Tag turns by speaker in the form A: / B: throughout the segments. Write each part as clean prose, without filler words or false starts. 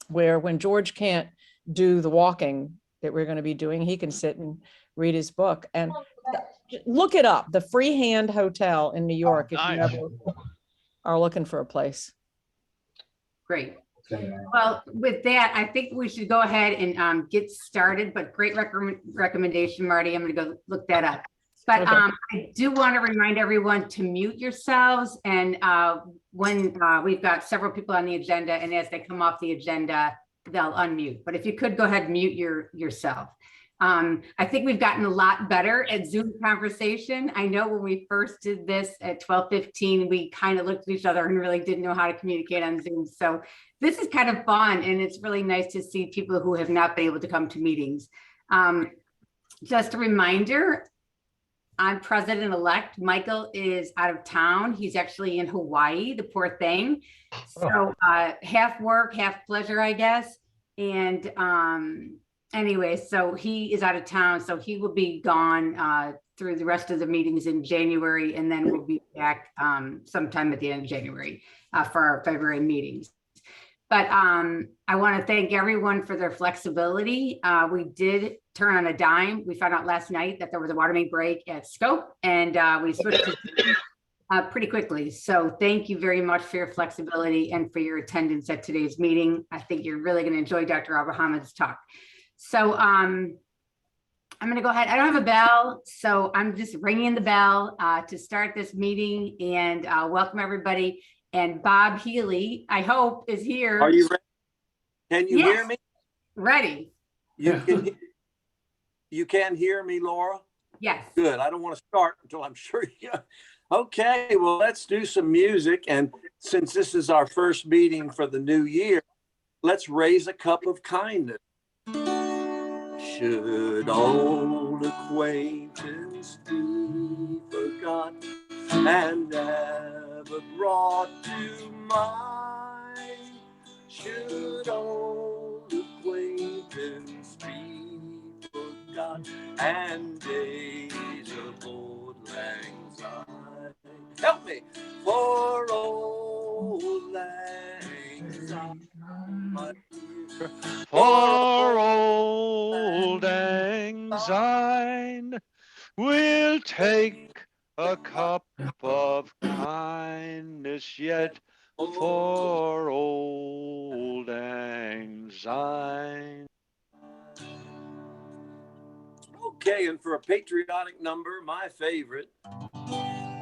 A: where when George can't do the walking that we're going to be doing, he can sit and read his book. And look it up, the Freehand Hotel in New York, if you ever are looking for a place.
B: Great. Well, with that, I think we should go ahead and get started, but great recommendation, Marty. I'm going to go look that up. But okay. I do want to remind everyone to mute yourselves. And when we've got several people on the agenda, and as they come off the agenda, they'll unmute. But if you could go ahead and mute yourself. I think we've gotten a lot better at Zoom conversation. I know when we first did this at 12:15, we kind of looked at each other and really didn't know how to communicate on Zoom. So this is kind of fun, and it's really nice to see people who have not been able to come to meetings. Just a reminder, I'm president-elect. Michael is out of town. He's actually in Hawaii, the poor thing. So half work, half pleasure, I guess. And anyway, so he is out of town. So he will be gone through the rest of the meetings in January. And then we'll be back sometime at the end of January for our February meetings. But I want to thank everyone for their flexibility. We did turn on a dime. We found out last night that there was a water main break at Scope, and we switched to pretty quickly. So thank you very much for your flexibility and for your attendance at today's meeting. I think you're really going to enjoy Dr. Abraham's talk. So I'm going to go ahead. I don't have a bell, so I'm just ringing the bell to start this meeting, and welcome everybody. And Bob Healy, I hope, is here.
C: Are you ready? Can you hear me?
B: Ready.
C: You can hear me, Laura?
B: Yes.
C: Good. I don't want to start until I'm sure you. Okay, well, let's do some music. And since this is our first meeting for the new year, let's raise a cup of kindness. Should old acquaintance be forgot and never brought to mind? Should old acquaintance be forgot and days of old lang syne? Help me! For old lang syne, my dear.
D: For old lang syne, we'll take a cup of kindness yet for old lang syne.
C: Okay, and for a patriotic number, my favorite,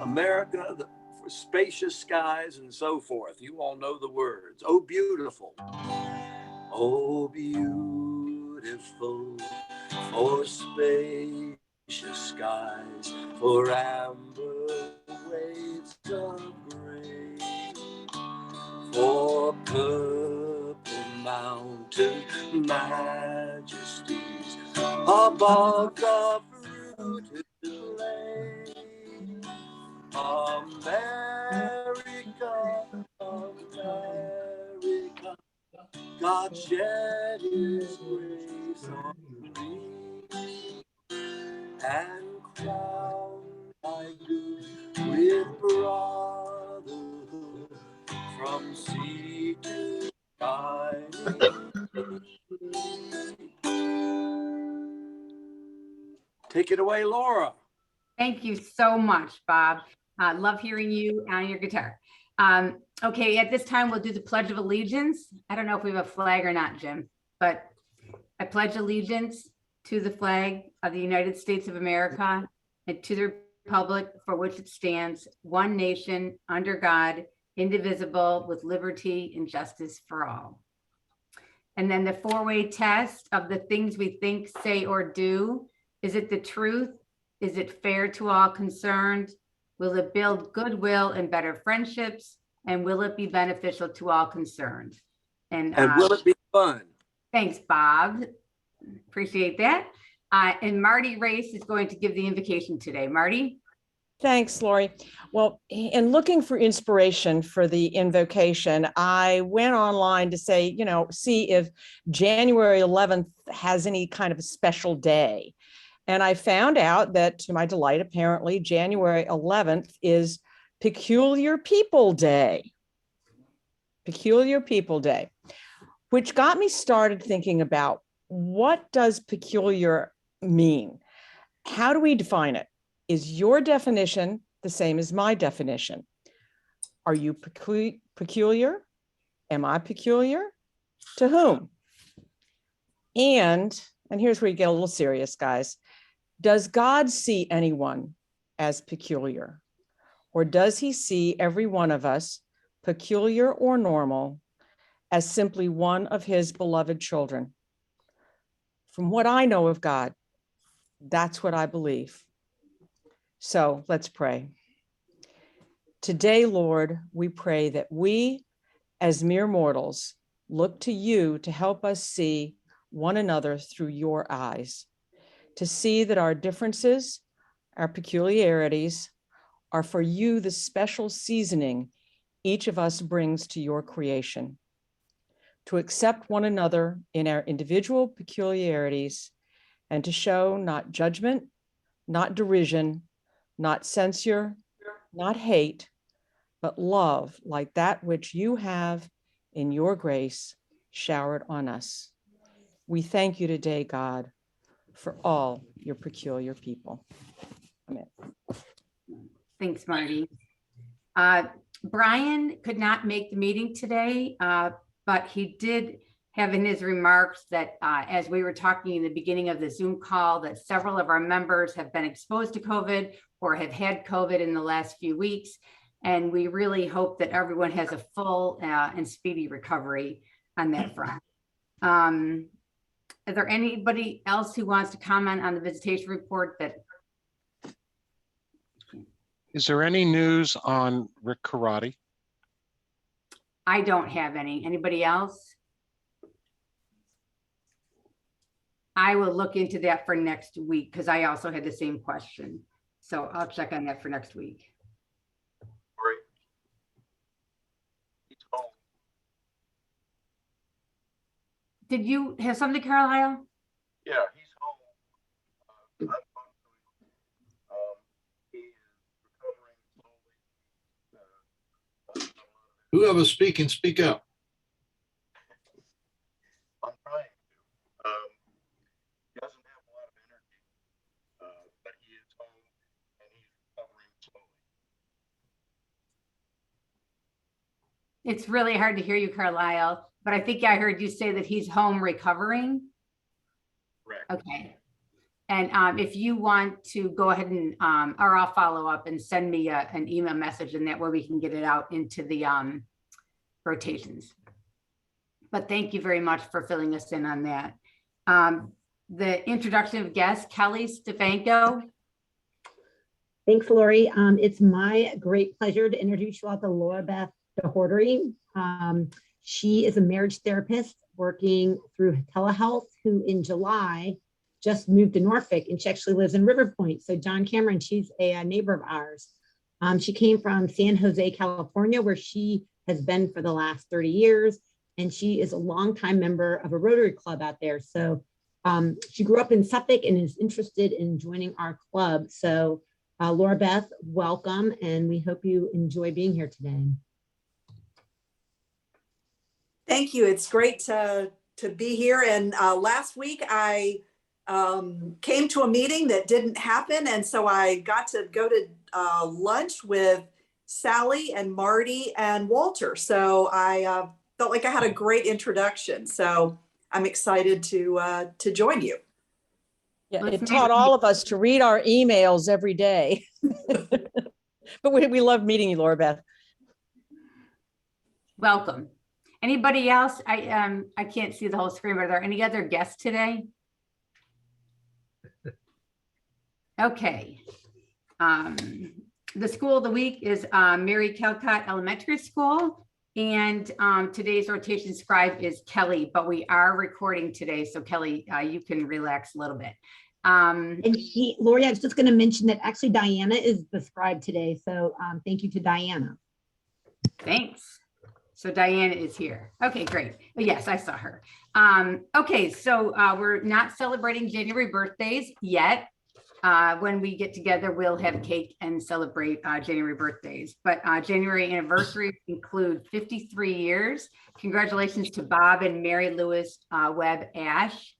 C: America, for spacious skies and so forth. You all know the words. Oh, beautiful. Oh, beautiful for spacious skies, for amber waves of grain, for purple mountain majesties above the fruited plain. America, America, God shed his grace on me and crowned thy good with brotherhood from sea to sky. Take it away, Laura.
B: Thank you so much, Bob. I love hearing you on your guitar. Okay, at this time, we'll do the Pledge of Allegiance. I don't know if we have a flag or not, Jim, but I pledge allegiance to the flag of the United States of America and to the republic for which it stands, one nation, under God, indivisible, with liberty and justice for all. And then the four-way test of the things we think, say, or do. Is it the truth? Is it fair to all concerned? Will it build goodwill and better friendships? And will it be beneficial to all concerned? And
C: will it be fun?
B: Thanks, Bob. Appreciate that. And Marty Race is going to give the invocation today. Marty?
A: Thanks, Lori. Well, in looking for inspiration for the invocation, I went online to say, see if January 11th has any kind of a special day. And I found out that, to my delight, apparently January 11th is Peculiar People Day. Peculiar People Day. which got me started thinking about what does peculiar mean? How do we define it? Is your definition the same as my definition? Are you peculiar? Am I peculiar? To whom? And here's where you get a little serious, guys. Does God see anyone as peculiar? Or does he see every one of us, peculiar or normal, as simply one of his beloved children? From what I know of God, that's what I believe. So let's pray. Today, Lord, we pray that we, as mere mortals, look to you to help us see one another through your eyes, to see that our differences, our peculiarities, are for you the special seasoning each of us brings to your creation, to accept one another in our individual peculiarities, and to show not judgment, not derision, not censure, not hate, but love like that which you have in your grace showered on us. We thank you today, God, for all your peculiar people. Amen.
B: Thanks, Marty. Brian could not make the meeting today, but he did have in his remarks that as we were talking in the beginning of the Zoom call, that several of our members have been exposed to COVID or have had COVID in the last few weeks. And we really hope that everyone has a full and speedy recovery on that front. Is there anybody else who wants to comment on the visitation report?
E: Is there any news on Rick Karate?
B: I don't have any. Anybody else? I will look into that for next week because I also had the same question. So I'll check on that for next week.
F: Great. He's home.
B: Did you have something, Carlisle?
F: Yeah, he's home. I've talked to him. He is recovering slowly.
G: Whoever's speaking, speak up.
F: I'm trying to. He doesn't have a lot of energy, but he is home and he's recovering slowly.
B: It's really hard to hear you, Carlisle, but I think I heard you say that he's home recovering.
F: Correct.
B: Okay. And if you want to go ahead and, or I'll follow up and send me an email message, and that way we can get it out into the rotations. But thank you very much for filling us in on that. The introduction of guests, Kelly Stefanko.
H: Thanks, Lori. It's my great pleasure to introduce you all to Laura Beth DeHordery. She is a marriage therapist working through telehealth, who in July just moved to Norfolk, and she actually lives in River Point. So John Cameron, she's a neighbor of ours. She came from San Jose, California, where she has been for the last 30 years. And she is a longtime member of a Rotary Club out there. So she grew up in Suffolk and is interested in joining our club. So Laura Beth, welcome. And we hope you enjoy being here today.
I: Thank you. It's great to be here. And last week I came to a meeting that didn't happen. And so I got to go to lunch with Sally and Marty and Walter. So I felt like I had a great introduction. So I'm excited to join you.
A: Yeah, it taught all of us to read our emails every day. But we love meeting you, Laura Beth.
B: Welcome. Anybody else? I can't see the whole screen. Are there any other guests today? Okay. The school of the week is Mary Calcott Elementary School, and today's rotation scribe is Kelly, but we are recording today. So Kelly, you can relax a little bit.
H: And Lori, I was just going to mention that actually Diana is the scribe today. So thank you to Diana.
B: Thanks. So Diana is here. Okay, great. Yes, I saw her. Okay, so we're not celebrating January birthdays yet. When we get together, we'll have cake and celebrate January birthdays. But January anniversaries include 53 years. Congratulations to Bob and Mary Louise Webb Ash.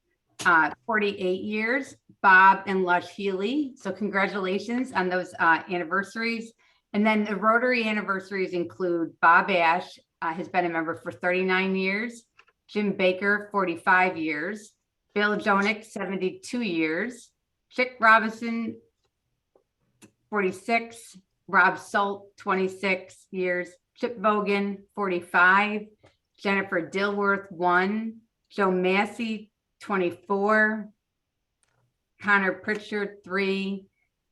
B: 48 years, Bob and Lush Healy. So congratulations on those anniversaries. And then the Rotary anniversaries include Bob Ash has been a member for 39 years, Jim Baker, 45 years, Bill Jonick, 72 years, Chick Robinson, 46, Rob Salt, 26 years, Chip Bogan, 45, Jennifer Dilworth, 1, Joe Massey, 24, Connor Pritchard, 3,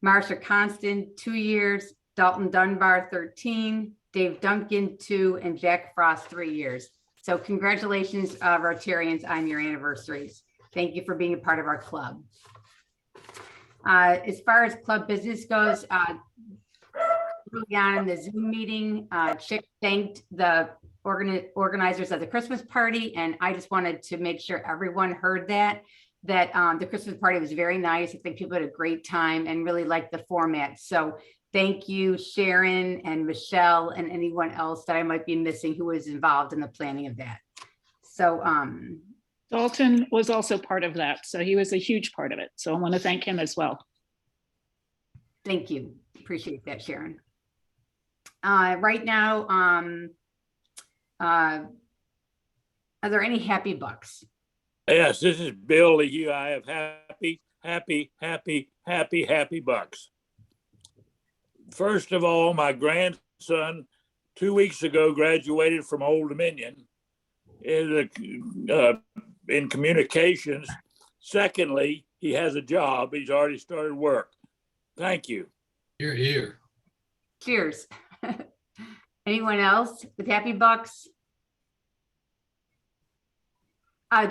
B: Marsha Constant, 2 years, Dalton Dunbar, 13, Dave Duncan, 2, and Jack Frost, 3 years. So congratulations, Rotarians, on your anniversaries. Thank you for being a part of our club. As far as club business goes, early on in the Zoom meeting, Chick thanked the organizers of the Christmas party, and I just wanted to make sure everyone heard that the Christmas party was very nice. I think people had a great time and really liked the format. So thank you, Sharon and Michelle and anyone else that I might be missing who was involved in the planning of that. So
J: Dalton was also part of that. So he was a huge part of it. So I want to thank him as well.
B: Thank you. Appreciate that, Sharon. Right now, are there any happy bucks?
K: Yes, this is Bill Lehue. I have happy bucks. First of all, my grandson 2 weeks ago graduated from Old Dominion in communications. Secondly, he has a job. He's already started work. Thank you.
G: Here, here.
B: Cheers. Anyone else with happy bucks?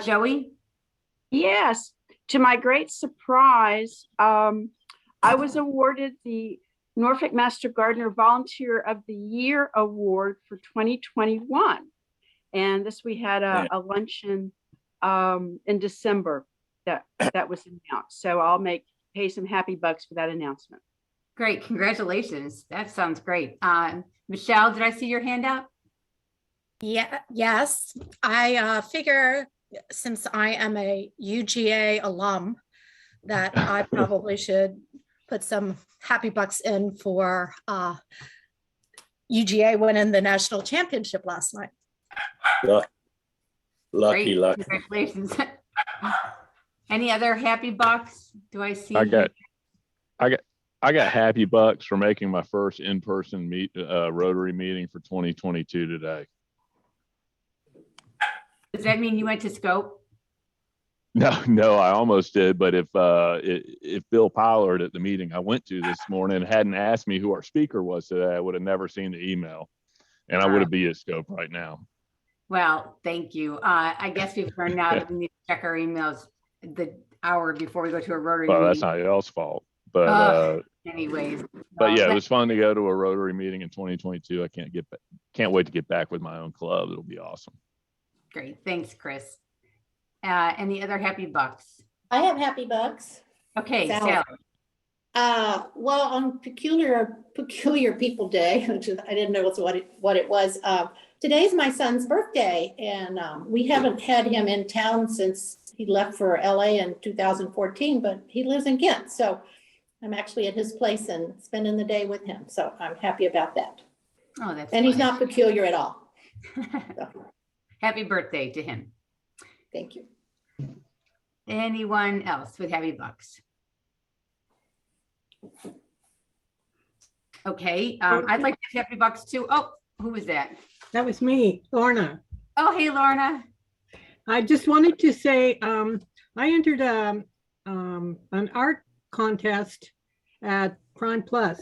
B: Joey?
L: Yes, to my great surprise, I was awarded the Norfolk Master Gardener Volunteer of the Year Award for 2021. And we had a luncheon in December that was announced. So I'll pay some happy bucks for that announcement.
B: Great, congratulations. That sounds great. Michelle, did I see your hand up?
M: Yeah, yes. I figure since I am a UGA alum that I probably should put some happy bucks in for UGA winning the national championship last night.
K: Lucky.
B: Congratulations. Any other happy bucks? Do I see?
N: I got happy bucks for making my first in-person Rotary meeting for 2022 today.
B: Does that mean you went to Scope?
N: No, I almost did. But if Bill Pollard at the meeting I went to this morning hadn't asked me who our speaker was today, I would have never seen the email, and I would have been at Scope right now.
B: Well, thank you. I guess we've learned now that we need to check our emails the hour before we go to a Rotary meeting.
N: That's not y'all's fault. But
B: anyways.
N: But yeah, it was fun to go to a Rotary meeting in 2022. I can't wait to get back with my own club. It'll be awesome.
B: Great. Thanks, Chris. Any other happy bucks?
O: I have happy bucks.
B: Okay,
O: Sally. Well, on Peculiar People Day, which I didn't know what it was. Today's my son's birthday, and we haven't had him in town since he left for LA in 2014, but he lives in Kent. So I'm actually at his place and spending the day with him. So I'm happy about that.
B: Oh, that's
O: and
B: fun.
O: He's not peculiar at all. So.
B: Happy birthday to him.
O: Thank you.
B: Anyone else with happy bucks? Okay, I'd like to have happy bucks too. Oh, who was that?
P: That was me, Lorna.
B: Oh, hey, Lorna.
P: I just wanted to say I entered an art contest at Prime Plus,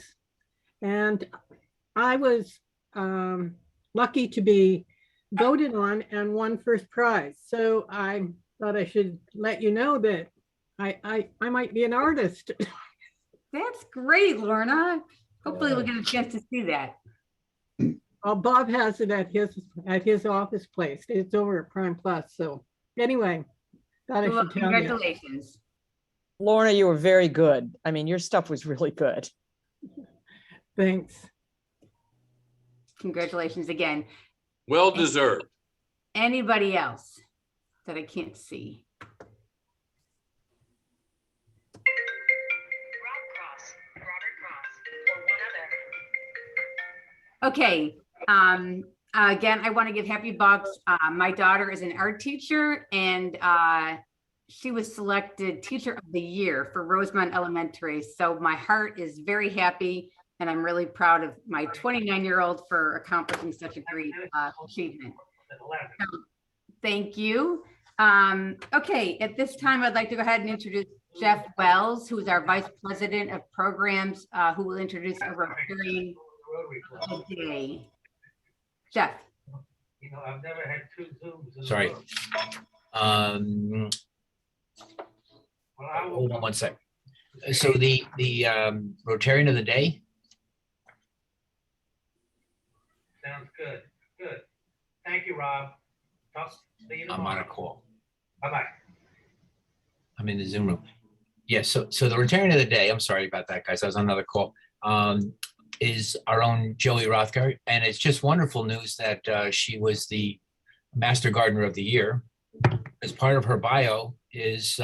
P: and I was lucky to be voted on and won first prize. So I thought I should let you know that I might be an artist.
B: That's great, Lorna. Hopefully we'll get a chance to see that.
P: Well, Bob has it at his office place. It's over at Prime Plus. So anyway, thought I should tell you.
B: Congratulations.
A: Lorna, you were very good. I mean, your stuff was really good.
P: Thanks.
B: Congratulations again.
Q: Well deserved.
B: Anybody else that I can't see? Okay. Again, I want to give happy bucks. My daughter is an art teacher, and she was selected Teacher of the Year for Rosemont Elementary. So my heart is very happy, and I'm really proud of my 29-year-old for accomplishing such a great achievement. So, thank you. Okay, at this time, I'd like to go ahead and introduce Jeff Wells, who is our Vice President of Programs, who will introduce our Rotarian today. Jeff.
R: You know, I've never had two Zooms.
S: Sorry. Hold on one sec. So the Rotarian of the day.
R: Sounds good. Good. Thank you, Rob. See you tomorrow.
S: I'm on a call.
R: Bye-bye.
S: I'm in the Zoom room. Yes. So the Rotarian of the day. I'm sorry about that, guys. I was on another call. Is our own Joey Rothgart, and it's just wonderful news that she was the Master Gardener of the Year. As part of her bio is,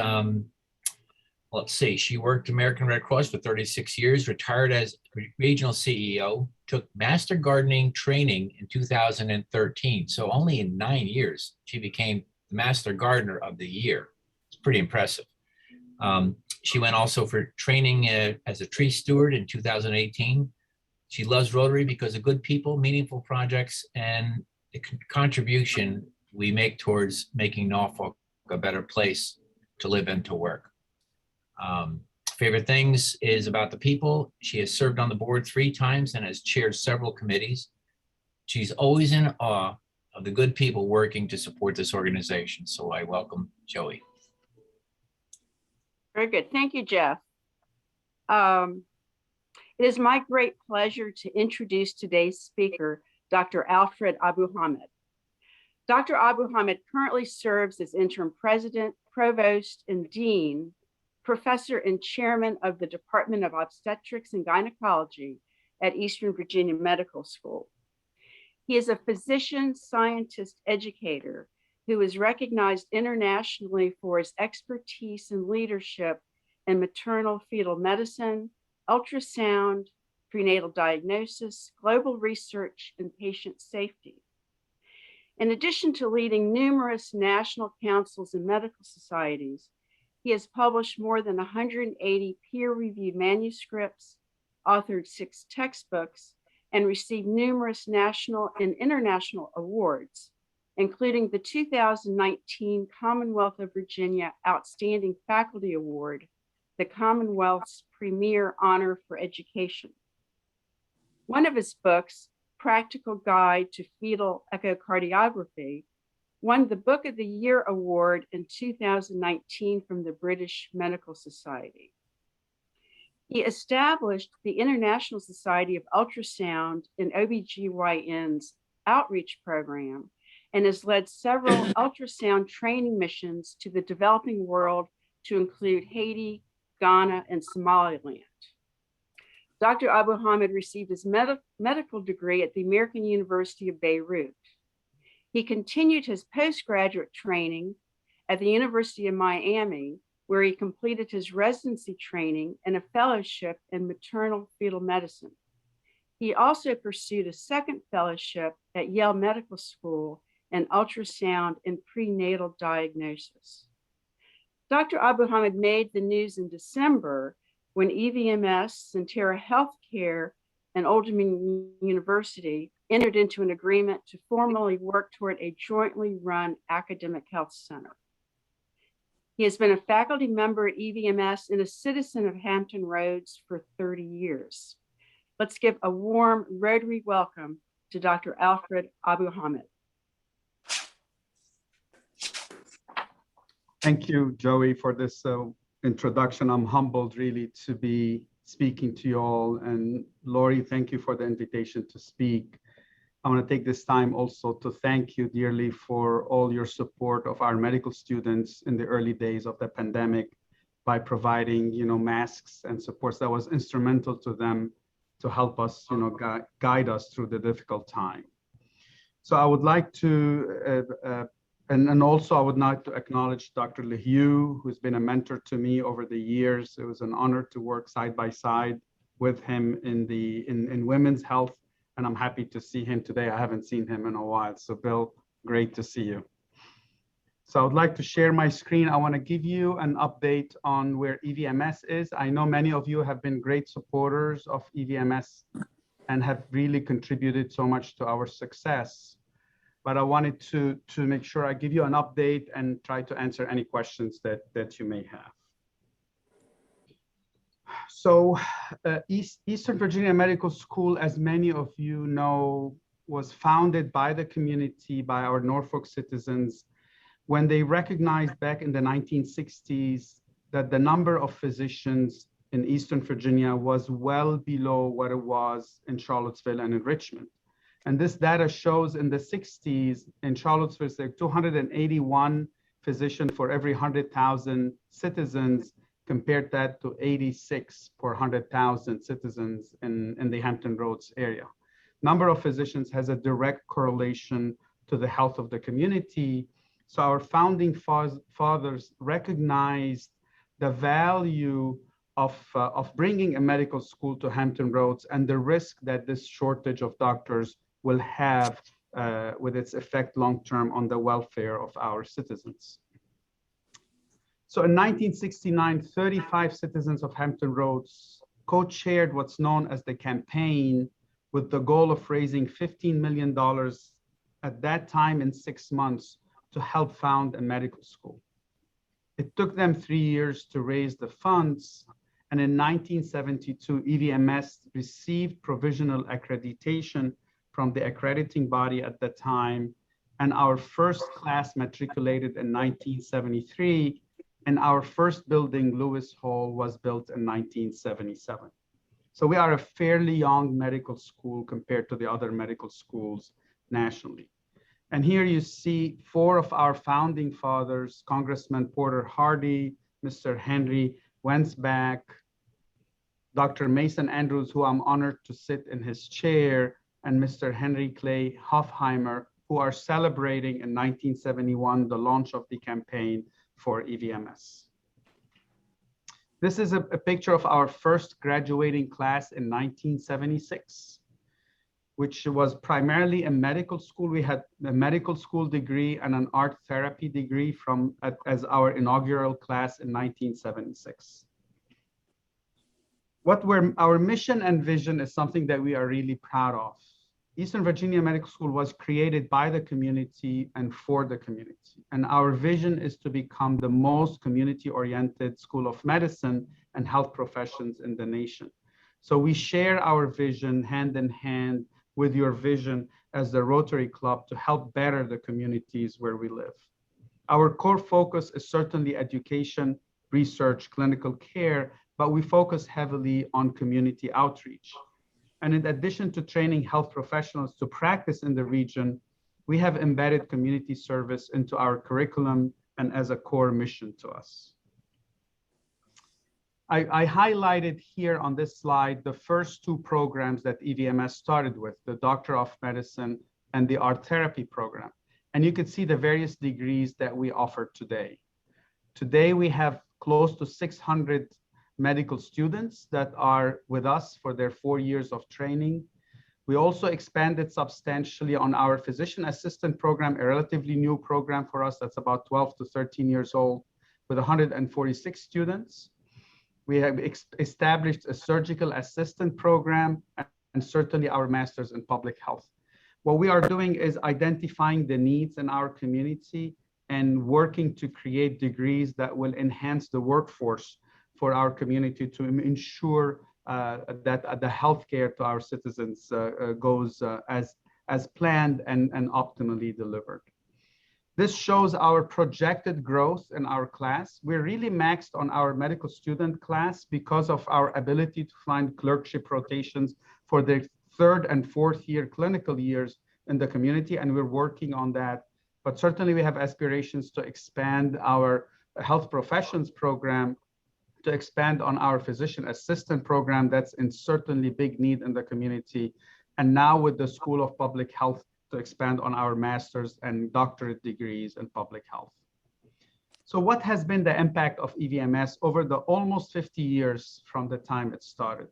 S: let's see, she worked American Red Cross for 36 years, retired as regional CEO, took Master Gardening training in 2013. So only in 9 years, she became the Master Gardener of the Year. It's pretty impressive. She went also for training as a tree steward in 2018. She loves Rotary because of good people, meaningful projects, and the contribution we make towards making Norfolk a better place to live and to work. Favorite things is about the people. She has served on the board 3 times and has chaired several committees. She's always in awe of the good people working to support this organization. So I welcome Joey.
L: Very good. Thank you, Jeff. It is my great pleasure to introduce today's speaker, Dr. Alfred Abu-Hamid. Dr. Abu-Hamid currently serves as interim president, provost, and dean, professor and chairman of the Department of Obstetrics and Gynecology at Eastern Virginia Medical School. He is a physician, scientist, educator who is recognized internationally for his expertise and leadership in maternal fetal medicine, ultrasound, prenatal diagnosis, global research, and patient safety. In addition to leading numerous national councils and medical societies, he has published more than 180 peer-reviewed manuscripts, authored 6 textbooks, and received numerous national and international awards, including the 2019 Commonwealth of Virginia Outstanding Faculty Award, the Commonwealth's premier honor for education. One of his books, Practical Guide to Fetal Echocardiography, won the Book of the Year Award in 2019 from the British Medical Society. He established the International Society of Ultrasound and OBGYN's outreach program and has led several ultrasound training missions to the developing world to include Haiti, Ghana, and Somaliland. Dr. Abu-Hamid received his medical degree at the American University of Beirut. He continued his postgraduate training at the University of Miami, where he completed his residency training and a fellowship in maternal fetal medicine. He also pursued a second fellowship at Yale Medical School in ultrasound and prenatal diagnosis. Dr. Abu-Hamid made the news in December when EVMS, Centera Healthcare, and Old Dominion University entered into an agreement to formally work toward a jointly run academic health center. He has been a faculty member at EVMS and a citizen of Hampton Roads for 30 years. Let's give a warm Rotary welcome to Dr. Alfred Abu-Hamid.
T: Thank you, Joey, for this introduction. I'm humbled really to be speaking to you all. And Lori, thank you for the invitation to speak. I want to take this time also to thank you dearly for all your support of our medical students in the early days of the pandemic. by providing, masks and supports. That was instrumental to them to help us, guide us through the difficult time. So I would like to, and also I would like to acknowledge Dr. LeHue, who's been a mentor to me over the years. It was an honor to work side by side with him in women's health, and I'm happy to see him today. I haven't seen him in a while. So Bill, great to see you. So I would like to share my screen. I want to give you an update on where EVMS is. I know many of you have been great supporters of EVMS and have really contributed so much to our success. But I wanted to make sure I give you an update and try to answer any questions that you may have. So Eastern Virginia Medical School, as many of you know, was founded by the community, by our Norfolk citizens, when they recognized back in the 1960s that the number of physicians in Eastern Virginia was well below what it was in Charlottesville and in Richmond. And this data shows in the 60s in Charlottesville, there were 281 physicians for every 100,000 citizens, compared that to 86 per 100,000 citizens in the Hampton Roads area. Number of physicians has a direct correlation to the health of the community. So our founding fathers recognized the value of bringing a medical school to Hampton Roads and the risk that this shortage of doctors will have with its effect long-term on the welfare of our citizens. So in 1969, 35 citizens of Hampton Roads co-chaired what's known as the campaign with the goal of raising $15 million at that time in 6 months to help found a medical school. It took them 3 years to raise the funds, and in 1972, EVMS received provisional accreditation from the accrediting body at the time, and our first class matriculated in 1973, and our first building, Lewis Hall, was built in 1977. So we are a fairly young medical school compared to the other medical schools nationally. And here you see 4 of our founding fathers, Congressman Porter Hardy, Mr. Henry Wensbach, Dr. Mason Andrews, who I'm honored to sit in his chair, and Mr. Henry Clay Hofheimer, who are celebrating in 1971 the launch of the campaign for EVMS. This is a picture of our first graduating class in 1976. Which was primarily a medical school. We had a medical school degree and an art therapy degree as our inaugural class in 1976. Our mission and vision is something that we are really proud of. Eastern Virginia Medical School was created by the community and for the community. And our vision is to become the most community-oriented school of medicine and health professions in the nation. So we share our vision hand in hand with your vision as the Rotary Club to help better the communities where we live. Our core focus is certainly education, research, clinical care, but we focus heavily on community outreach. And in addition to training health professionals to practice in the region, we have embedded community service into our curriculum and as a core mission to us. I highlighted here on this slide the first 2 programs that EVMS started with, the Doctor of Medicine and the Art Therapy program. And you can see the various degrees that we offer today. Today, we have close to 600 medical students that are with us for their 4 years of training. We also expanded substantially on our physician assistant program, a relatively new program for us that's about 12 to 13 years old with 146 students. We have established a surgical assistant program and certainly our master's in public health. What we are doing is identifying the needs in our community and working to create degrees that will enhance the workforce for our community to ensure that the healthcare to our citizens goes as planned and optimally delivered. This shows our projected growth in our class. We're really maxed on our medical student class because of our ability to find clerkship rotations for their 3rd and 4th year clinical years in the community, and we're working on that. But certainly we have aspirations to expand our health professions program to expand on our physician assistant program that's in certainly big need in the community. And now with the School of Public Health to expand on our master's and doctorate degrees in public health. So what has been the impact of EVMS over the almost 50 years from the time it started?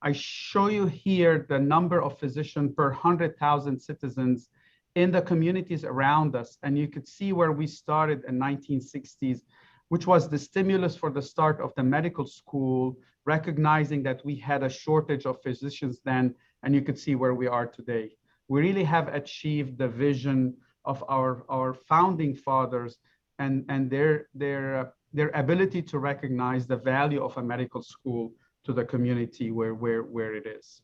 T: I show you here the number of physicians per 100,000 citizens in the communities around us. And you could see where we started in 1960s, which was the stimulus for the start of the medical school, recognizing that we had a shortage of physicians then, and you could see where we are today. We really have achieved the vision of our founding fathers and their ability to recognize the value of a medical school to the community where it is.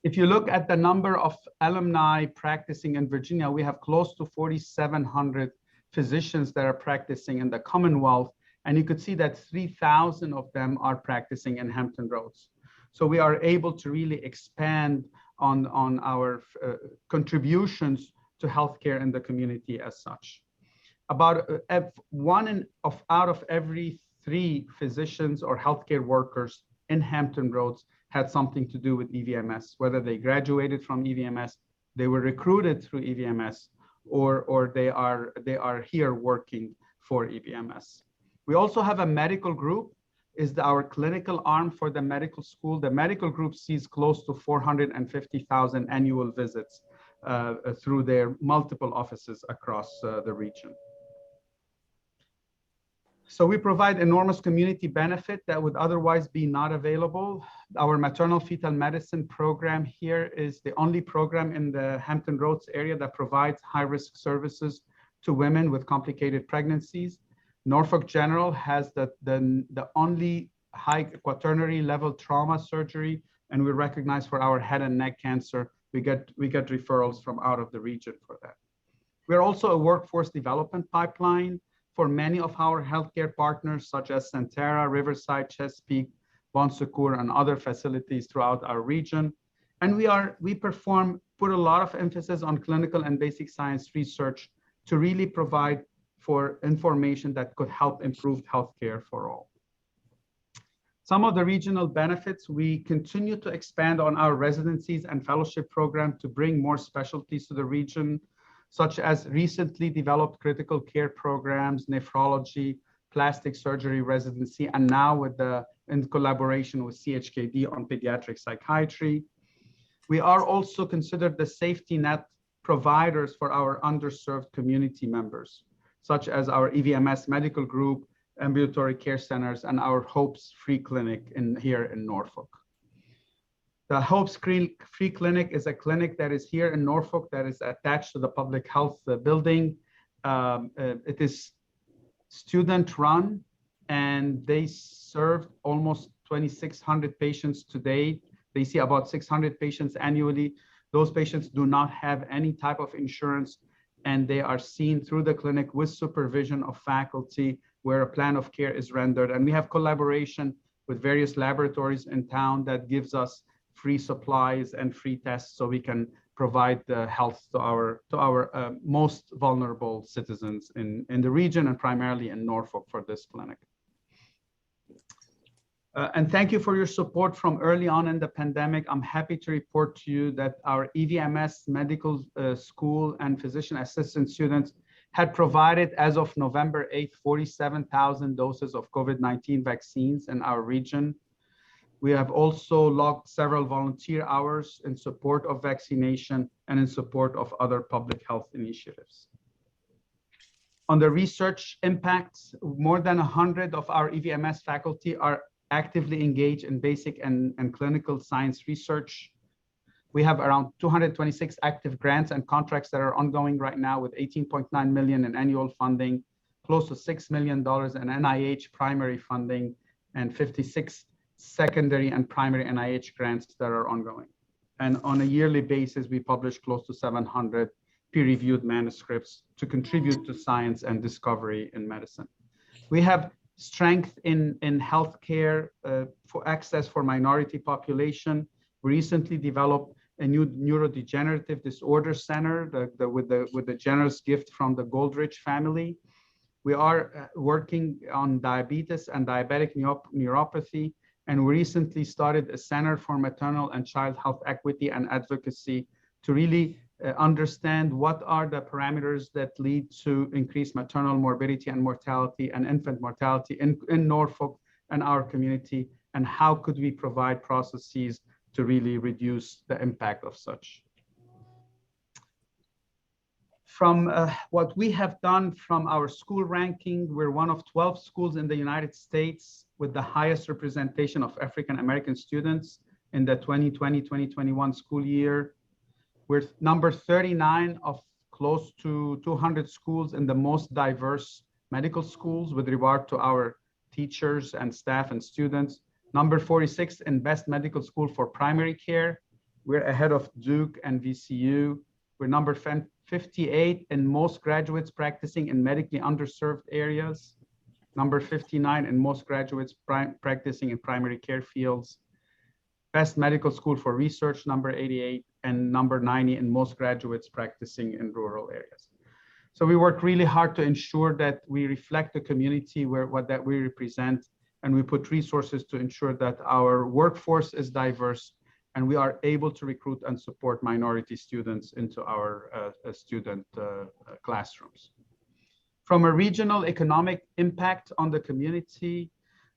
T: If you look at the number of alumni practicing in Virginia, we have close to 4,700 physicians that are practicing in the Commonwealth, and you could see that 3,000 of them are practicing in Hampton Roads. So we are able to really expand on our contributions to healthcare in the community as such. About out of every 3 physicians or healthcare workers in Hampton Roads had something to do with EVMS, whether they graduated from EVMS, they were recruited through EVMS, or they are here working for EVMS. We also have a medical group, is our clinical arm for the medical school. The medical group sees close to 450,000 annual visits through their multiple offices across the region. So we provide enormous community benefit that would otherwise be not available. Our maternal fetal medicine program here is the only program in the Hampton Roads area that provides high-risk services to women with complicated pregnancies. Norfolk General has the only high quaternary level trauma surgery, and we're recognized for our head and neck cancer. We get referrals from out of the region for that. We're also a workforce development pipeline for many of our healthcare partners, such as Sentara, Riverside, Chesapeake, Bon Secours, and other facilities throughout our region. And we put a lot of emphasis on clinical and basic science research to really provide for information that could help improve healthcare for all. Some of the regional benefits, we continue to expand on our residencies and fellowship program to bring more specialties to the region, such as recently developed critical care programs, nephrology, plastic surgery residency, and now in collaboration with CHKD on pediatric psychiatry. We are also considered the safety net providers for our underserved community members, such as our EVMS medical group, ambulatory care centers, and our Hopes Free Clinic here in Norfolk. The Hopes Free Clinic is a clinic that is here in Norfolk that is attached to the public health building. It is student run, and they serve almost 2,600 patients today. They see about 600 patients annually. Those patients do not have any type of insurance, and they are seen through the clinic with supervision of faculty where a plan of care is rendered. And we have collaboration with various laboratories in town that gives us free supplies and free tests so we can provide the health to our most vulnerable citizens in the region and primarily in Norfolk for this clinic. And thank you for your support from early on in the pandemic. I'm happy to report to you that our EVMS medical school and physician assistant students had provided, as of November 8th, 47,000 doses of COVID-19 vaccines in our region. We have also logged several volunteer hours in support of vaccination and in support of other public health initiatives. On the research impacts, more than 100 of our EVMS faculty are actively engaged in basic and clinical science research. We have around 226 active grants and contracts that are ongoing right now with 18.9 million in annual funding, close to $6 million in NIH primary funding, and 56 secondary and primary NIH grants that are ongoing. And on a yearly basis, we publish close to 700 peer-reviewed manuscripts to contribute to science and discovery in medicine. We have strength in healthcare for access for minority population. We recently developed a new neurodegenerative disorder center with the generous gift from the Goldrich family. We are working on diabetes and diabetic neuropathy, and we recently started a Center for Maternal and Child Health Equity and Advocacy to really understand what are the parameters that lead to increased maternal morbidity and mortality and infant mortality in Norfolk and our community, and how could we provide processes to really reduce the impact of such. From what we have done from our school ranking, we're one of 12 schools in the United States with the highest representation of African American students in the 2020-2021 school year. We're number 39 of close to 200 schools in the most diverse medical schools with regard to our teachers and staff and students. Number 46 in best medical school for primary care. We're ahead of Duke and VCU. We're number 58 in most graduates practicing in medically underserved areas. Number 59 in most graduates practicing in primary care fields. Best medical school for research, number 88, and number 90 in most graduates practicing in rural areas. So we work really hard to ensure that we reflect the community that we represent, and we put resources to ensure that our workforce is diverse and we are able to recruit and support minority students into our student classrooms. From a regional economic impact on the community,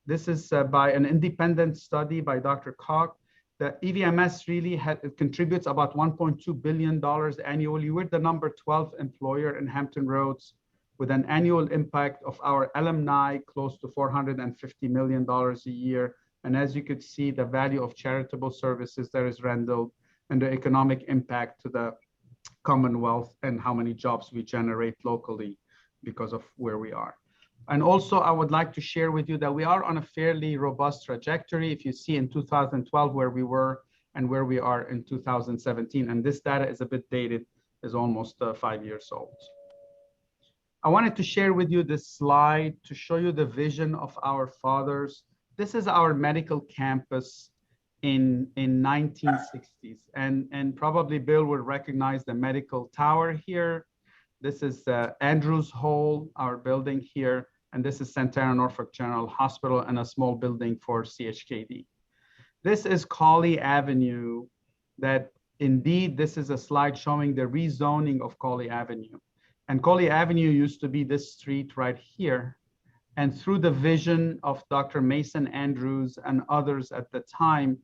T: this is by an independent study by Dr. Koch. The EVMS really contributes about $1.2 billion annually. We're the number 12 employer in Hampton Roads with an annual impact of our alumni close to $450 million a year. And as you could see, the value of charitable services that is rendered and the economic impact to the Commonwealth and how many jobs we generate locally because of where we are. And also, I would like to share with you that we are on a fairly robust trajectory. If you see in 2012 where we were and where we are in 2017, and this data is a bit dated, is almost 5 years old. I wanted to share with you this slide to show you the vision of our fathers. This is our medical campus in 1960s, and probably Bill will recognize the medical tower here. This is Andrews Hall, our building here, and this is Santana Norfolk General Hospital and a small building for CHKD. This is Colley Avenue. That indeed, this is a slide showing the rezoning of Colley Avenue. And Colley Avenue used to be this street right here. And through the vision of Dr. Mason Andrews and others at the time,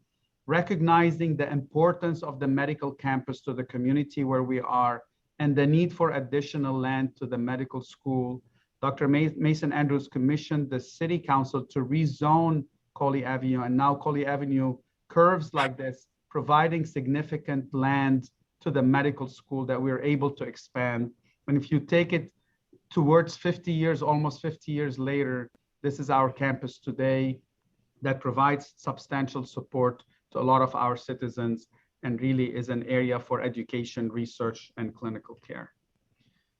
T: recognizing the importance of the medical campus to the community where we are and the need for additional land to the medical school, Dr. Mason Andrews commissioned the city council to rezone Colley Avenue, and now Colley Avenue curves like this, providing significant land to the medical school that we're able to expand. And if you take it towards 50 years, almost 50 years later, this is our campus today that provides substantial support to a lot of our citizens and really is an area for education, research, and clinical care.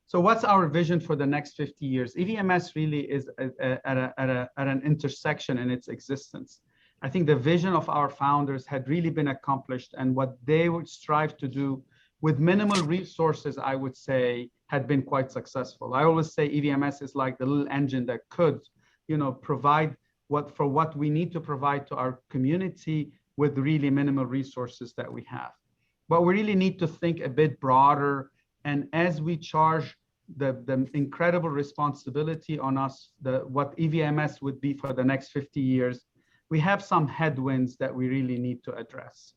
T: So what's our vision for the next 50 years? EVMS really is at an intersection in its existence. I think the vision of our founders had really been accomplished, and what they would strive to do with minimal resources, I would say, had been quite successful. I always say EVMS is like the little engine that could, provide what we need to provide to our community with really minimal resources that we have. But we really need to think a bit broader. And as we charge the incredible responsibility on us, what EVMS would be for the next 50 years, we have some headwinds that we really need to address.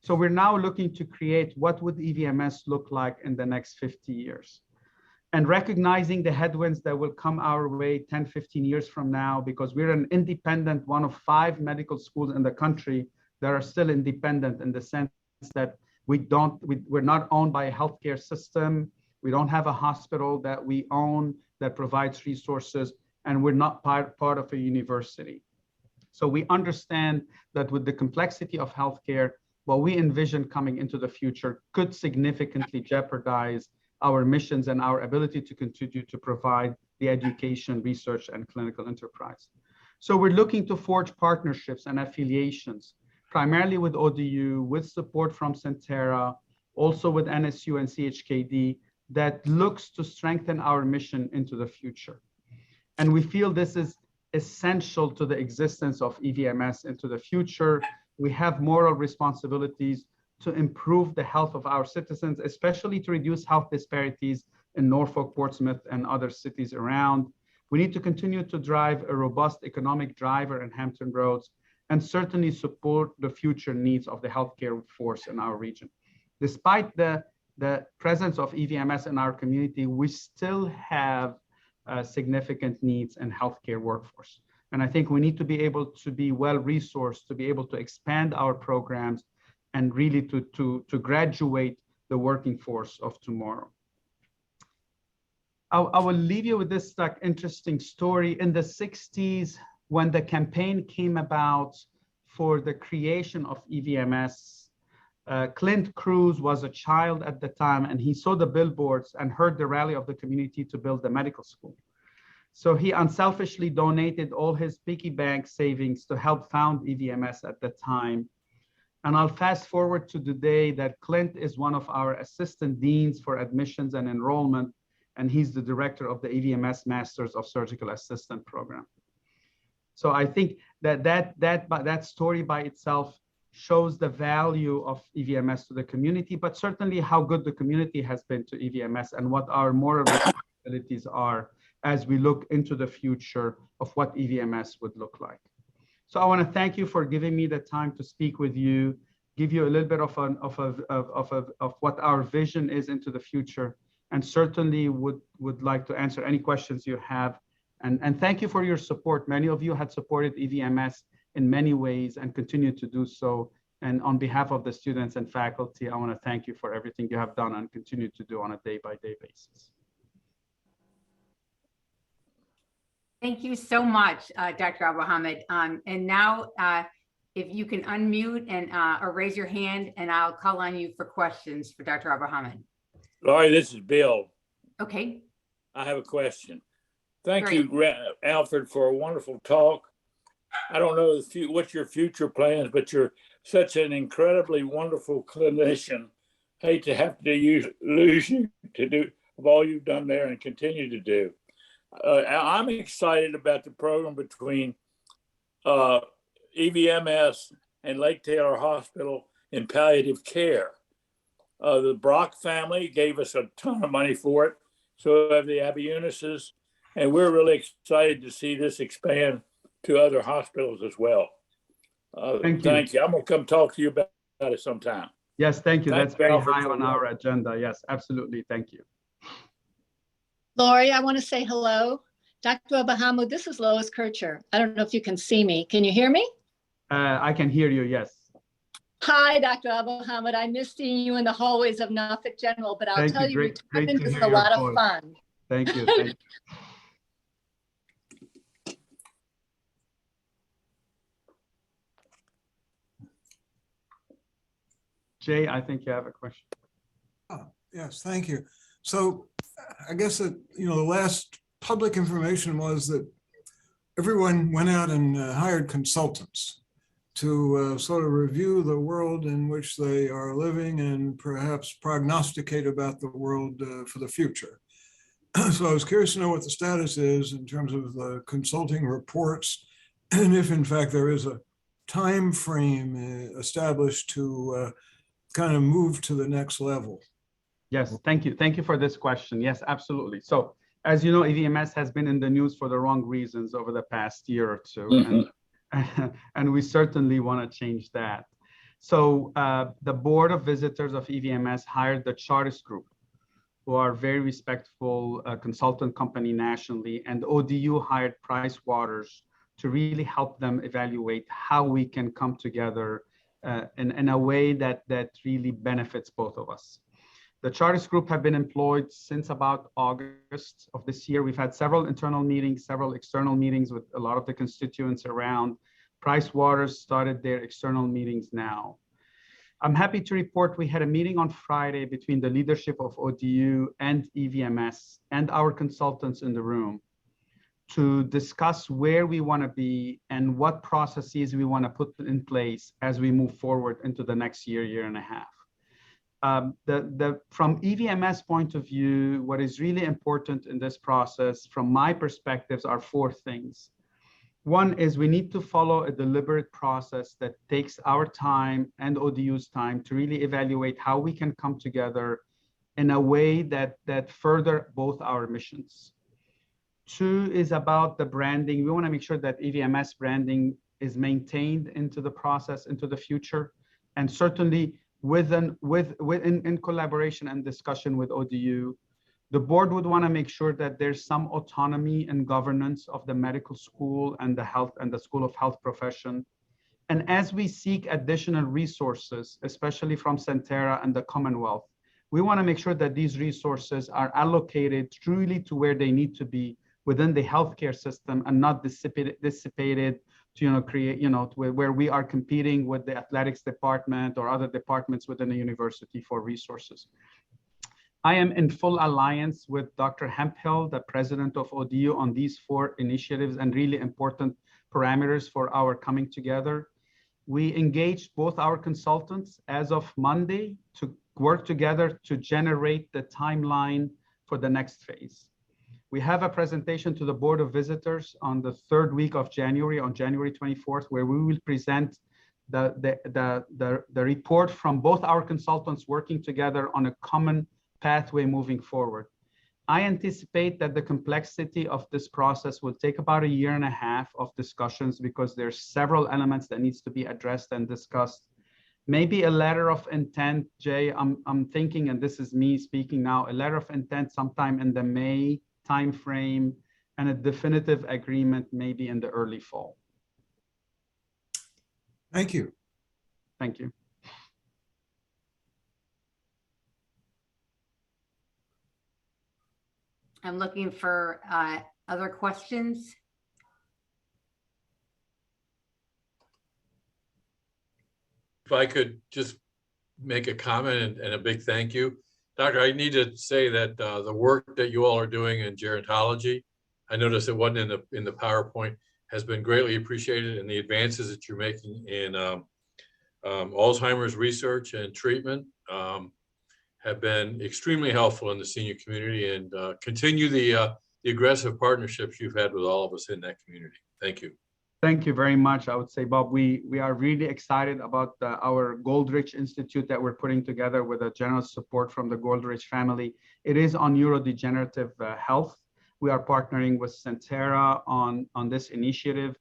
T: So we're now looking to create what would EVMS look like in the next 50 years. And recognizing the headwinds that will come our way 10, 15 years from now, because we're an independent, one of 5 medical schools in the country that are still independent in the sense that we're not owned by a healthcare system. We don't have a hospital that we own that provides resources, and we're not part of a university. So we understand that with the complexity of healthcare, what we envision coming into the future could significantly jeopardize our missions and our ability to continue to provide the education, research, and clinical enterprise. So we're looking to forge partnerships and affiliations, primarily with ODU, with support from Centera, also with NSU and CHKD, that looks to strengthen our mission into the future. And we feel this is essential to the existence of EVMS into the future. We have moral responsibilities to improve the health of our citizens, especially to reduce health disparities in Norfolk, Portsmouth, and other cities around. We need to continue to drive a robust economic driver in Hampton Roads and certainly support the future needs of the healthcare force in our region. Despite the presence of EVMS in our community, we still have significant needs in healthcare workforce. And I think we need to be able to be well-resourced to be able to expand our programs and really to graduate the working force of tomorrow. I will leave you with this interesting story. In the 60s, when the campaign came about for the creation of EVMS, Clint Cruz was a child at the time, and he saw the billboards and heard the rally of the community to build the medical school. So he unselfishly donated all his piggy bank savings to help found EVMS at the time. And I'll fast forward to the day that Clint is one of our assistant deans for admissions and enrollment, and he's the director of the EVMS Masters of Surgical Assistant program. So I think that story by itself shows the value of EVMS to the community, but certainly how good the community has been to EVMS and what our moral responsibilities are as we look into the future of what EVMS would look like. So I want to thank you for giving me the time to speak with you, give you a little bit of what our vision is into the future, and certainly would like to answer any questions you have. And thank you for your support. Many of you had supported EVMS in many ways and continue to do so. And on behalf of the students and faculty, I want to thank you for everything you have done and continue to do on a day-by-day basis.
B: Thank you so much, Dr. Abu-Hamid. And now, if you can unmute and or raise your hand, and I'll call on you for questions for Dr. Abu-Hamid.
K: Laurie, this is Bill.
B: Okay.
K: I have a question. Thank
B: Great.
K: you, Alfred, for a wonderful talk. I don't know what your future plans, but you're such an incredibly wonderful clinician. Hate to have to lose you to do of all you've done there and continue to do. I'm excited about the program between EVMS and Lake Taylor Hospital in palliative care. The Brock family gave us a ton of money for it. So have the Abiunises, and we're really excited to see this expand to other hospitals as well. Thank you. I'm gonna come talk to you about it sometime.
T: Yes, thank you.
K: Thanks,
T: That's very
K: Alfred,
T: high
K: for
T: on our agenda. Yes, absolutely. Thank you.
Q: Lori, I want to say hello. Dr. Abu-Hamid, this is Lois Kircher. I don't know if you can see me. Can you hear me?
T: I can hear you, yes.
Q: Hi, Dr. Abu-Hamid. I miss seeing you in the hallways of Norfolk General, but I'll tell you, retirement is a lot of fun.
T: Thank you. Thank you. Jay, I think you have a question.
U: Yes, thank you. So I guess that, the last public information was that everyone went out and hired consultants to sort of review the world in which they are living and perhaps prognosticate about the world for the future. So I was curious to know what the status is in terms of the consulting reports, and if in fact there is a time frame established to kind of move to the next level.
T: Yes, thank you. Thank you for this question. Yes, absolutely. So as you know, EVMS has been in the news for the wrong reasons over the past year or two, and we certainly want to change that. So the Board of Visitors of EVMS hired the Chartist Group, who are very respectful consultant company nationally, and ODU hired Price Waters to really help them evaluate how we can come together in a way that really benefits both of us. The Chartist Group have been employed since about August of this year. We've had several internal meetings, several external meetings with a lot of the constituents around. Price Waters started their external meetings now. I'm happy to report we had a meeting on Friday between the leadership of ODU and EVMS and our consultants in the room to discuss where we want to be and what processes we want to put in place as we move forward into the next year, year and a half. From EVMS point of view, what is really important in this process, from my perspectives, are four things. One is we need to follow a deliberate process that takes our time and ODU's time to really evaluate how we can come together in a way that further both our missions. Two is about the branding. We want to make sure that EVMS branding is maintained into the process, into the future, and certainly in collaboration and discussion with ODU. The board would want to make sure that there's some autonomy and governance of the medical school and the School of Health profession. And as we seek additional resources, especially from Centera and the Commonwealth, we want to make sure that these resources are allocated truly to where they need to be within the healthcare system and not dissipated to create to where we are competing with the athletics department or other departments within the university for resources. I am in full alliance with Dr. Hemphill, the president of ODU, on these four initiatives and really important parameters for our coming together. We engaged both our consultants as of Monday to work together to generate the timeline for the next phase. We have a presentation to the Board of Visitors on the third week of January, on January 24th, where we will present the report from both our consultants working together on a common pathway moving forward. I anticipate that the complexity of this process will take about 1.5 years of discussions because there's several elements that needs to be addressed and discussed. Maybe a letter of intent, Jay, I'm thinking, and this is me speaking now, a letter of intent sometime in the May timeframe and a definitive agreement maybe in the early fall.
U: Thank you.
T: Thank you.
B: I'm looking for other questions.
D: If I could just make a comment and a big thank you. Doctor, I need to say that the work that you all are doing in gerontology, I noticed it wasn't in the PowerPoint, has been greatly appreciated, and the advances that you're making in Alzheimer's research and treatment have been extremely helpful in the senior community, and continue the aggressive partnerships you've had with all of us in that community. Thank you.
T: Thank you very much. I would say, Bob, we are really excited about our Goldrich Institute that we're putting together with a generous support from the Goldrich family. It is on neurodegenerative health. We are partnering with Centera on this initiative.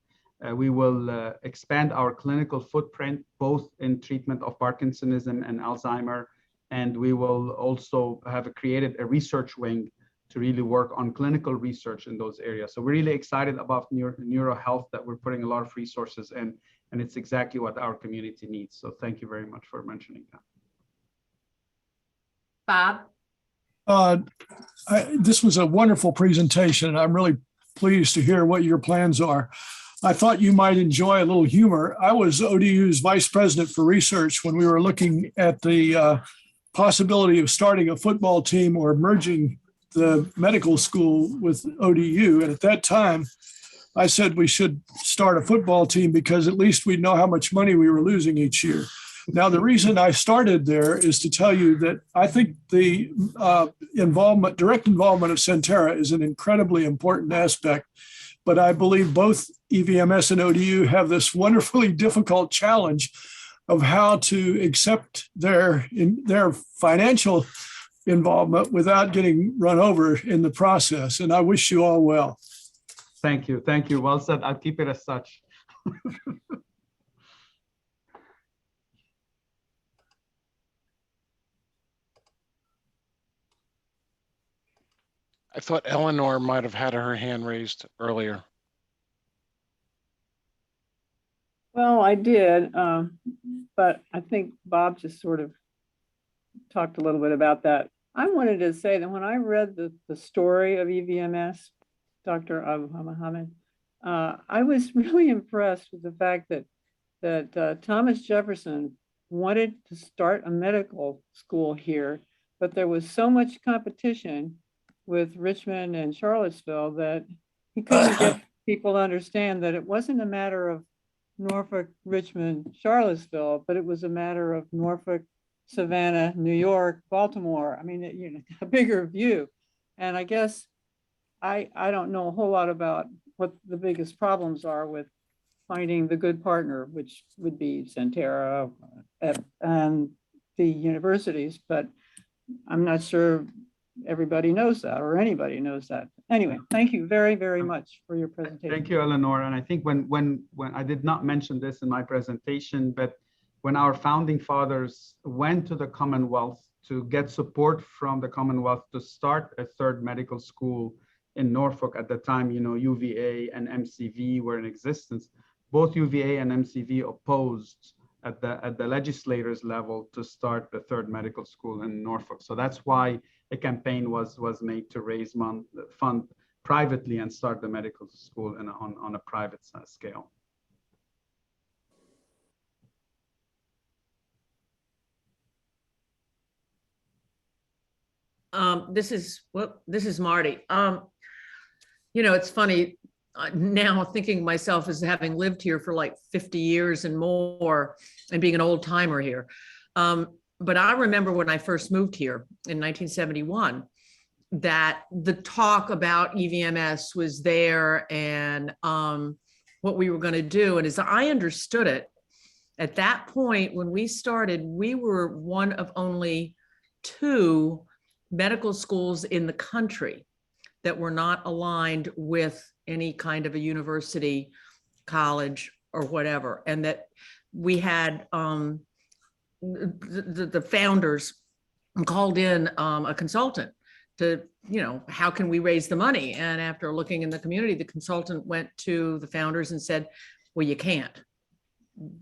T: We will expand our clinical footprint, both in treatment of Parkinsonism and Alzheimer. And we will also have created a research wing to really work on clinical research in those areas. So we're really excited about neuro health that we're putting a lot of resources in, and it's exactly what our community needs. So thank you very much for mentioning that.
B: Bob?
V: This was a wonderful presentation. I'm really pleased to hear what your plans are. I thought you might enjoy a little humor. I was ODU's vice president for research when we were looking at the possibility of starting a football team or merging the medical school with ODU. And at that time, I said we should start a football team because at least we'd know how much money we were losing each year. Now, the reason I started there is to tell you that I think the direct involvement of Centera is an incredibly important aspect. But I believe both EVMS and ODU have this wonderfully difficult challenge of how to accept their financial involvement without getting run over in the process. And I wish you all well.
T: Thank you. Thank you. Well said. I'll keep it as such.
E: I thought Eleanor might have had her hand raised earlier.
W: Well, I did, but I think Bob just sort of talked a little bit about that. I wanted to say that when I read the story of EVMS, Dr. Abu Muhammad, I was really impressed with the fact that Thomas Jefferson wanted to start a medical school here, but there was so much competition with Richmond and Charlottesville that he couldn't get people to understand that it wasn't a matter of Norfolk, Richmond, Charlottesville, but it was a matter of Norfolk, Savannah, New York, Baltimore. I mean, you know, a bigger view. And I guess I don't know a whole lot about what the biggest problems are with finding the good partner, which would be Centera and the universities, but I'm not sure everybody knows that or anybody knows that. Anyway, thank you very, very much for your presentation.
T: Thank you, Eleanor. And I think when I did not mention this in my presentation, but when our founding fathers went to the Commonwealth to get support from the Commonwealth to start a third medical school in Norfolk at the time, you know, UVA and MCV were in existence. Both UVA and MCV opposed at the legislators level to start the third medical school in Norfolk. So that's why a campaign was made to raise fund privately and start the medical school on a private scale.
A: This is Marty. You know, it's funny now thinking of myself as having lived here for like 50 years and more and being an old timer here. But I remember when I first moved here in 1971, that the talk about EVMS was there and what we were going to do. And as I understood it, at that point, when we started, we were one of only 2 medical schools in the country that were not aligned with any kind of a university, college, or whatever. And that we had the founders called in a consultant to, you know, how can we raise the money? And after looking in the community, the consultant went to the founders and said, well, you can't.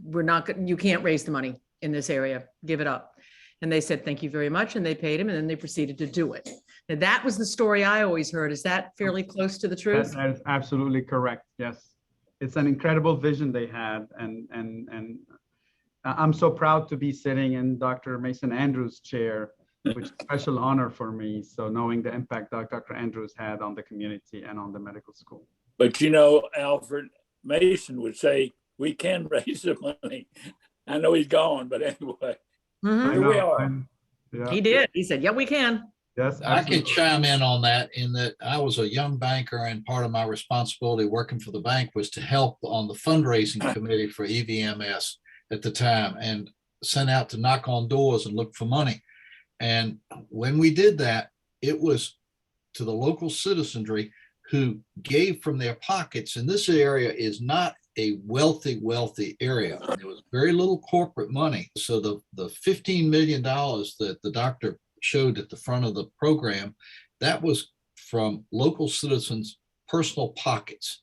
A: You can't raise the money in this area, give it up. And they said, thank you very much. And they paid him and then they proceeded to do it. And that was the story I always heard. Is that fairly close to the truth?
T: That is absolutely correct. Yes. It's an incredible vision they had. And I'm so proud to be sitting in Dr. Mason Andrews' chair, which is a special honor for me. So knowing the impact that Dr. Andrews had on the community and on the medical school.
K: But you know, Alfred Mason would say, we can raise the money. I know he's gone, but anyway, here we are.
T: Yeah.
A: He did. He said, yeah, we can.
T: Yes,
G: I could chime in on that in that I was a young banker and part of my responsibility working for the bank was to help on the fundraising committee for EVMS at the time and sent out to knock on doors and look for money. And when we did that, it was to the local citizenry who gave from their pockets. And this area is not a wealthy area. There was very little corporate money. So the $15 million that the doctor showed at the front of the program, that was from local citizens' personal pockets.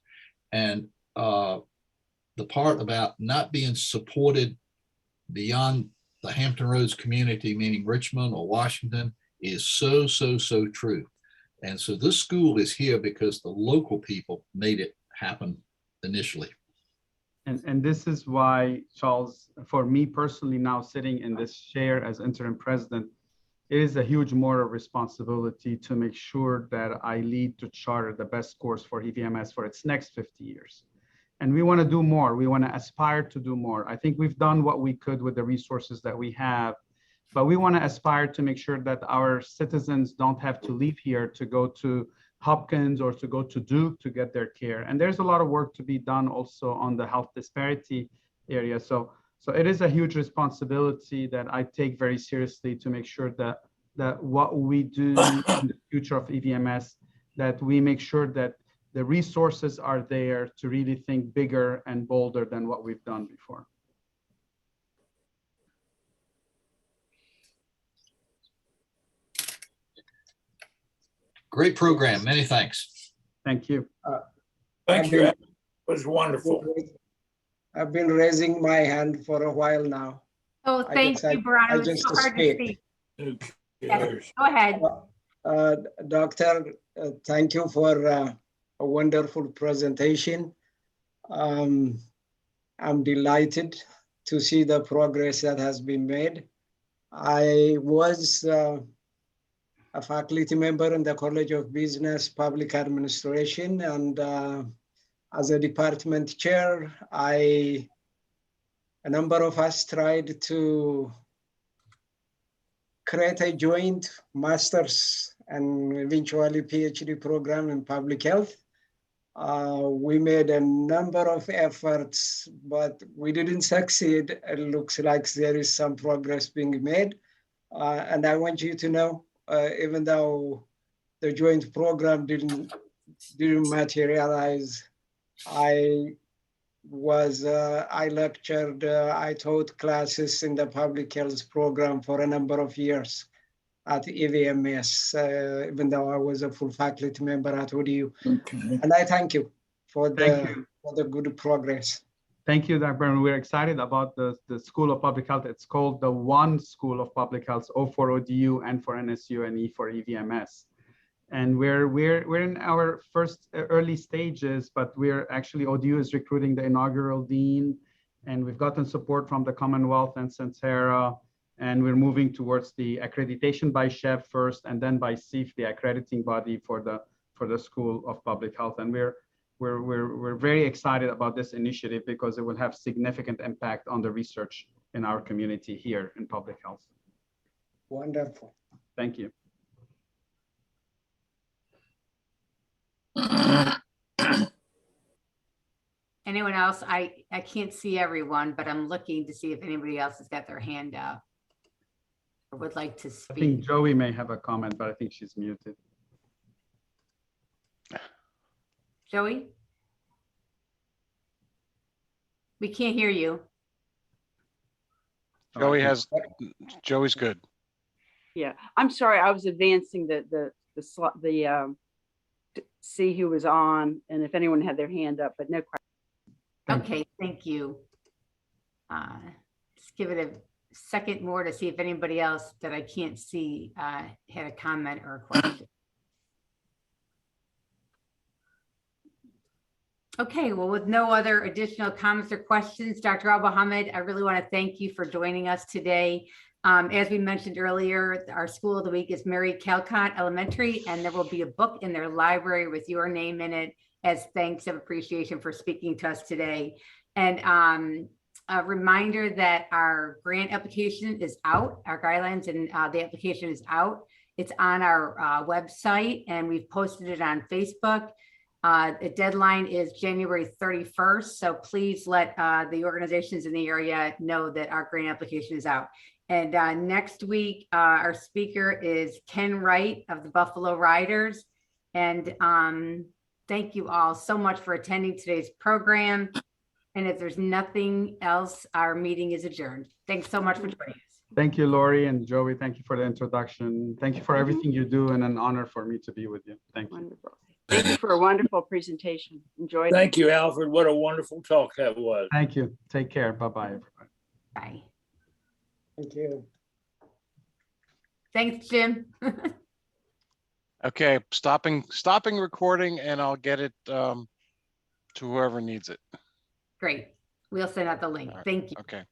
G: And the part about not being supported beyond the Hampton Roads community, meaning Richmond or Washington, is so true. And so this school is here because the local people made it happen initially.
T: And this is why, Charles, for me personally now sitting in this chair as interim president, it is a huge moral responsibility to make sure that I lead to charter the best course for EVMS for its next 50 years. And we want to do more. We want to aspire to do more. I think we've done what we could with the resources that we have, but we want to aspire to make sure that our citizens don't have to leave here to go to Hopkins or to go to Duke to get their care. And there's a lot of work to be done also on the health disparity area. So it is a huge responsibility that I take very seriously to make sure that what we do in the future of EVMS, that we make sure that the resources are there to really think bigger and bolder than what we've done before.
G: Great program. Many thanks.
T: Thank you.
K: Thank you. It was wonderful.
C: I've been raising my hand for a while now.
B: Oh, thank you, Brian. It was so hard to speak. Yes, go ahead.
C: Doctor, thank you for a wonderful presentation. I'm delighted to see the progress that has been made. I was a faculty member in the College of Business Public Administration, and as a department chair, a number of us tried to create a joint master's and eventually PhD program in public health. We made a number of efforts, but we didn't succeed. It looks like there is some progress being made. And I want you to know, even though the joint program didn't materialize, I lectured, I taught classes in the public health program for a number of years at EVMS, even though I was a full faculty member at ODU.
V: Okay.
C: And I thank you for the good progress.
T: Thank you, Dr. Byrne. We're excited about the School of Public Health. It's called the One School of Public Health, O for ODU, N for NSU, and E for EVMS. And we're in our first early stages, but we're actually, ODU is recruiting the inaugural dean, and we've gotten support from the Commonwealth and Centera, and we're moving towards the accreditation by SHEF first, and then by CEF, the accrediting body for the School of Public Health. And we're very excited about this initiative because it will have significant impact on the research in our community here in public health.
C: Wonderful.
T: Thank you.
B: Anyone else? I can't see everyone, but I'm looking to see if anybody else has got their hand up or would like to speak.
T: I think Joey may have a comment, but I think she's muted.
B: Joey? We can't hear you.
E: Joey's good.
L: Yeah, I'm sorry. I was advancing to see who was on and if anyone had their hand up, but no question.
B: Okay, thank you. Just give it a second more to see if anybody else that I can't see had a comment or a question. Okay, well, with no other additional comments or questions, Dr. Al-Mohamed, I really want to thank you for joining us today. As we mentioned earlier, our school of the week is Mary Calcott Elementary, and there will be a book in their library with your name in it as thanks of appreciation for speaking to us today. And a reminder that our grant application is out, our guidelines and the application is out. It's on our website, and we've posted it on Facebook. The deadline is January 31st, so please let the organizations in the area know that our grant application is out. And next week, our speaker is Ken Wright of the Buffalo Riders. And thank you all so much for attending today's program. And if there's nothing else, our meeting is adjourned. Thanks so much for joining us.
T: Thank you, Lori and Joey. Thank you for the introduction. Thank you for everything you do, and an honor for me to be with you. Thank you.
L: Wonderful. Thank you for a wonderful presentation. Enjoyed it.
K: Thank you, Alfred. What a wonderful talk that was.
T: Thank you. Take care. Bye-bye, everybody.
B: Bye.
C: Thank you.
B: Thanks, Jim.
E: Okay, stopping recording, and I'll get it to whoever needs it.
B: Great. We'll send out the link. Thank you.
E: Okay.